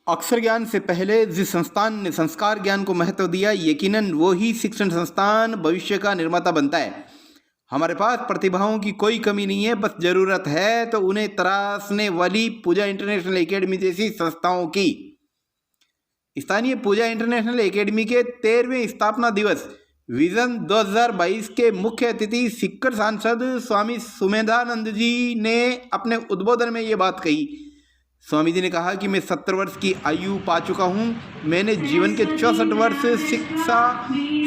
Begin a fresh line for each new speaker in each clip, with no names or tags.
अक्षर ज्ञान से पहले जिस संस्थान ने संस्कार ज्ञान को महत्व दिया, यकीनन वो ही शिक्षण संस्थान भविष्य का निर्माता बनता है। हमारे पास प्रतिभाओं की कोई कमी नहीं है, बस ज़रूरत है तो उन्हें तराशने वाली पूजा इंटरनेशनल एकेडमी जैसी संस्थाओं की। स्थानीय पूजा इंटरनेशनल एकेडमी के 13वें स्थापना दिवस विजन 2022 के मुख्य अतिथि सिक्कर सांसद स्वामी सुमेधानंद जी ने अपने उद्बोधन में ये बात कही। स्वामी जी ने कहा कि मैं 70 वर्ष की आयु पा चुका हूँ। मैंने जीवन के 64 वर्ष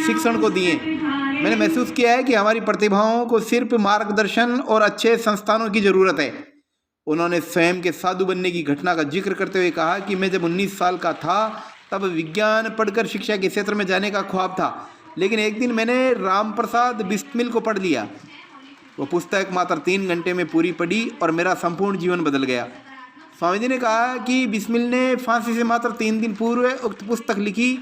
शिक्षण को दिए। मैंने महसूस किया है कि हमारी प्रतिभाओं को सिर्फ मार्गदर्शन और अच्छे संस्थानों की ज़रूरत है। उन्होंने स्वयं के साधु बनने की घटना का जिक्र करते हुए कहा कि मैं जब 19 साल का था तब विज्ञान पढ़कर शिक्षा के क्षेत्र में जाने का ख्वाब था, लेकिन एक दिन मैंने राम प्रसाद बिस्मिल को पढ़ लिया। वो पुस्तक मात्र 3 घंटे में पूरी पढ़ी और मेरा संपूर्ण जीवन बदल गया। स्वामी जी ने कहा कि बिस्मिल ने फांसी से मात्र 3 दिन पूर्व उक्त पुस्तक लिखी,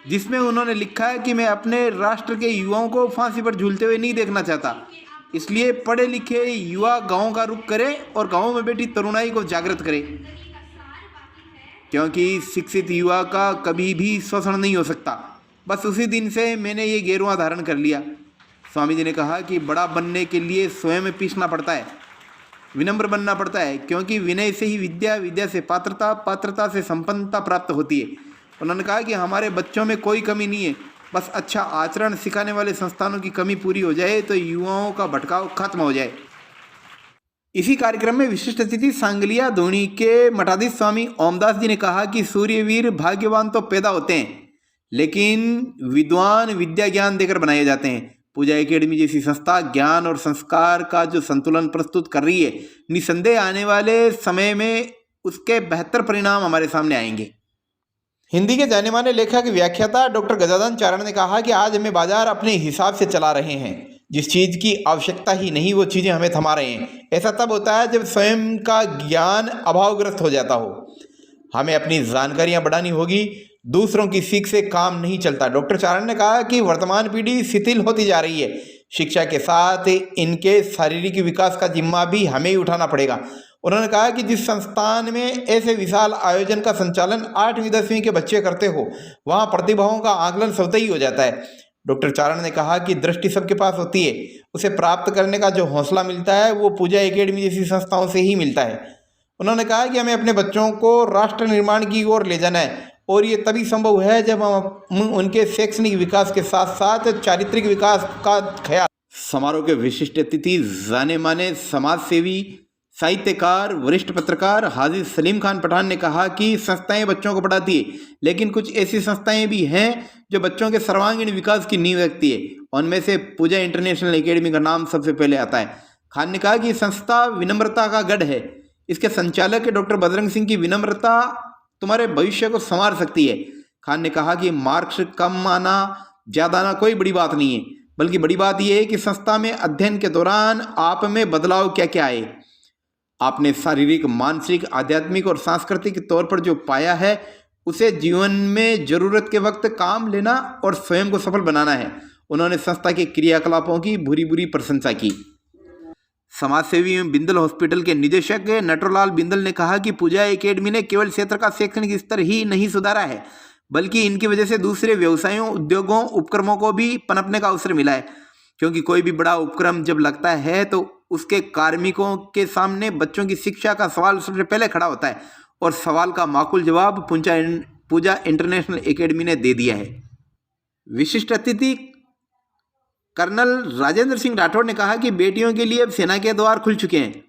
जिसमें उन्होंने लिखा है कि मैं अपने राष्ट्र के युवाओं को फांसी पर झूलते हुए नहीं देखना चाहता। इसलिए पढ़े लिखे युवा गाँव का रुख करें और गाँव में बैठी तरुणाई को जागृत करें, क्योंकि शिक्षित युवा का कभी भी शोषण नहीं हो सकता। बस उसी दिन से मैंने ये गेरुआ धारण कर लिया। स्वामी जी ने कहा कि बड़ा बनने के लिए स्वयं पीसना पड़ता है, विनम्र बनना पड़ता है, क्योंकि विनय से ही विद्या, विद्या से पात्रता, पात्रता से संपन्नता प्राप्त होती है। उन्होंने कहा कि हमारे बच्चों में कोई कमी नहीं है, बस अच्छा आचरण सिखाने वाले संस्थानों की कमी पूरी हो जाए तो युवाओं का भटकाव खत्म हो जाए। इसी कार्यक्रम में विशिष्ट अतिथि सांगलिया धोनी के मठाधीश स्वामी ओमदास जी ने कहा कि सूर्यवीर भाग्यवान तो पैदा होते हैं, लेकिन विद्वान विद्या ज्ञान देकर बनाए जाते हैं। पूजा एकेडमी जैसी संस्था ज्ञान और संस्कार का जो संतुलन प्रस्तुत कर रही है, निसंदेह आने वाले समय में उसके बेहतर परिणाम हमारे सामने आएंगे। हिंदी के जाने माने लेखक व्याख्याता डॉक्टर गजानन चारण ने कहा कि आज हमें बाजार अपने हिसाब से चला रहे हैं। जिस चीज़ की आवश्यकता ही नहीं वो चीज़ें हमें थमा रहे हैं। ऐसा तब होता है जब स्वयं का ज्ञान अभावग्रस्त हो जाता हो। हमें अपनी जानकारियाँ बढ़ानी होगी, दूसरों की सीख से काम नहीं चलता। डॉक्टर चारण ने कहा कि वर्तमान पीढ़ी शिथिल होती जा रही है। शिक्षा के साथ इनके शारीरिक विकास का जिम्मा भी हमें ही उठाना पड़ेगा। उन्होंने कहा कि जिस संस्थान में ऐसे विशाल आयोजन का संचालन 8वीं 10वीं के बच्चे करते हो, वहाँ प्रतिभाओं का आकलन स्वतः ही हो जाता है। डॉक्टर चारण ने कहा कि दृष्टि सबके पास होती है, उसे प्राप्त करने का जो हौसला मिलता है वो पूजा एकेडमी जैसी संस्थाओं से ही मिलता है। उन्होंने कहा कि हमें अपने बच्चों को राष्ट्र निर्माण की ओर ले जाना है, और ये तभी संभव है जब हम उनके शैक्षणिक विकास के साथ साथ चारित्रिक विकास का ख्याल। समारोह के विशिष्ट अतिथि जाने माने समाज सेवी, साहित्यकार, वरिष्ठ पत्रकार हाजी सलीम खान पठान ने कहा कि संस्थाएं बच्चों को पढ़ाती है, लेकिन कुछ ऐसी संस्थाएं भी हैं जो बच्चों के सर्वांगीण विकास की नींव रखती है। उनमें से पूजा इंटरनेशनल एकेडमी का नाम सबसे पहले आता है। खान ने कहा कि संस्था विनम्रता का गढ़ है। इसके संचालक डॉक्टर बजरंग सिंह की विनम्रता तुम्हारे भविष्य को संवार सकती है। खान ने कहा कि मार्क्स कम आना, ज़्यादा आना कोई बड़ी बात नहीं है, बल्कि बड़ी बात यह है कि संस्था में अध्ययन के दौरान आप में बदलाव क्या क्या आए। आपने शारीरिक, मानसिक, आध्यात्मिक और सांस्कृतिक तौर पर जो पाया है उसे जीवन में जरूरत के वक्त काम लेना और स्वयं को सफल बनाना है। उन्होंने संस्था के क्रियाकलापों की भूरी भूरी प्रशंसा की। समाजसेवी एवं बिंदल हॉस्पिटल के निदेशक नटवरलाल बिंदल ने कहा कि पूजा एकेडमी ने केवल क्षेत्र का शैक्षणिक स्तर ही नहीं सुधारा है, बल्कि इनकी वजह से दूसरे व्यवसायों, उद्योगों, उपक्रमों को भी पनपने का अवसर मिला है। क्योंकि कोई भी बड़ा उपक्रम जब लगता है तो उसके कार्मिकों के सामने बच्चों की शिक्षा का सवाल सबसे पहले खड़ा होता है, और सवाल का माकूल जवाब पूजा इंटरनेशनल एकेडमी ने दे दिया है। विशिष्ट अतिथि कर्नल राजेंद्र सिंह राठौड़ ने कहा कि बेटियों के लिए अब सेना के द्वार खुल चुके हैं।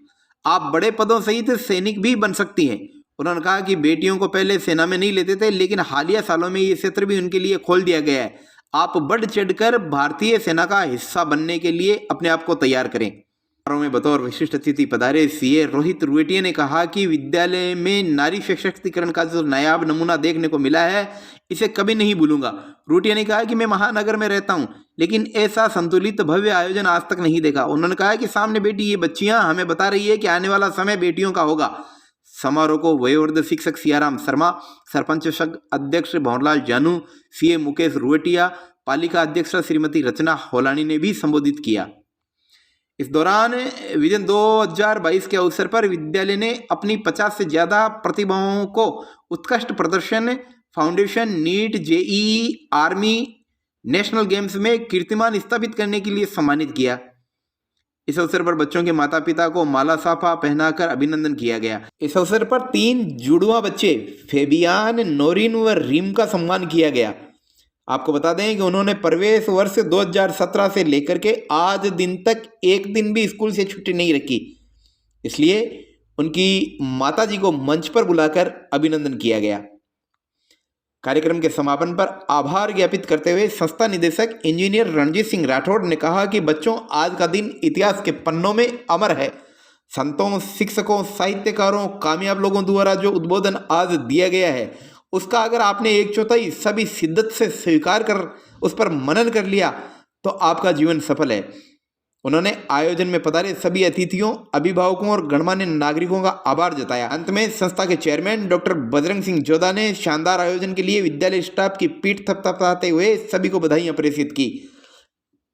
आप बड़े पदों सहित सैनिक भी बन सकती हैं। उन्होंने कहा कि बेटियों को पहले सेना में नहीं लेते थे, लेकिन हालिया सालों में ये क्षेत्र भी उनके लिए खोल दिया गया है। आप बढ़ चढ़कर भारतीय सेना का हिस्सा बनने के लिए अपने आप को तैयार करें। में बतौर विशिष्ट अतिथि पधारे सीए रोहित रुएटिया ने कहा कि विद्यालय में नारी सशक्तिकरण का जो नायाब नमूना देखने को मिला है, इसे कभी नहीं भूलूंगा। रुएटिया ने कहा कि मैं महानगर में रहता हूं, लेकिन ऐसा संतुलित भव्य आयोजन आज तक नहीं देखा। उन्होंने कहा कि सामने बैठी ये बच्चियां हमें बता रही है कि आने वाला समय बेटियों का होगा। समारोह को वयोवृद्ध शिक्षक सियाराम शर्मा, सरपंच अध्यक्ष भंवरलाल जानू, सीए मुकेश रुएटिया, पालिका अध्यक्ष श्रीमती रचना होलानी ने भी संबोधित किया। इस दौरान विजन 2022 के अवसर पर विद्यालय ने अपनी 50 से ज़्यादा प्रतिभाओं को उत्कृष्ट प्रदर्शन, foundation, NEET, JEE, army, national games में कीर्तिमान स्थापित करने के लिए सम्मानित किया। इस अवसर पर बच्चों के माता पिता को माला साफा पहनाकर अभिनंदन किया गया। इस अवसर पर 3 जुड़वा बच्चे फेबियान, नोरिन व रीम का सम्मान किया गया। आपको बता दें कि उन्होंने प्रवेश वर्ष 2017 से लेकर के आज दिन तक एक दिन भी स्कूल से छुट्टी नहीं रखी, इसलिए उनकी माताजी को मंच पर बुलाकर अभिनंदन किया गया। कार्यक्रम के समापन पर आभार ज्ञापित करते हुए संस्था निदेशक इंजीनियर रणजीत सिंह राठौड़ ने कहा कि बच्चों, आज का दिन इतिहास के पन्नों में अमर है। संतों, शिक्षकों, साहित्यकारों, कामयाब लोगों द्वारा जो उद्बोधन आज दिया गया है, उसका अगर आपने 1/4 सभी शिद्दत से स्वीकार कर उस पर मनन कर लिया तो आपका जीवन सफल है। उन्होंने आयोजन में पधारे सभी अतिथियों, अभिभावकों और गणमान्य नागरिकों का आभार जताया। अंत में संस्था के चेयरमैन डॉक्टर बजरंग सिंह जोधा ने शानदार आयोजन के लिए विद्यालय स्टाफ की पीठ थपथपाते हुए सभी को बधाइयां प्रेषित की।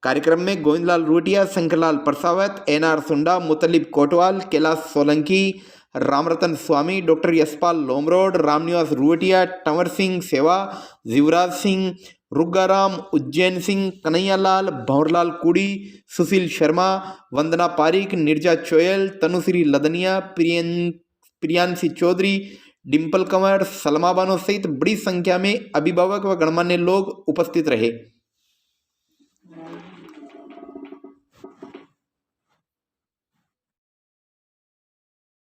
कार्यक्रम में गोविंदलाल रूटिया, शंकरलाल परसावत, एनआर सुंडा, मुतलिब कोटवाल, कैलाश सोलंकी, रामरतन स्वामी, डॉक्टर यशपाल लोमरोड, रामनिवास रूटिया, टंवर सिंह सेवा, जीवराज सिंह, रुग्गाराम, उज्जैन सिंह, कन्हैयालाल, भंवरलाल कुड़ी, सुशील शर्मा, वंदना पारिक, निर्जा चोयल, तनुश्री लदनिया, प्रियांशी चौधरी, डिम्पल कंवर, सलमा बानो सहित बड़ी संख्या में अभिभावक व गणमान्य लोग उपस्थित रहे।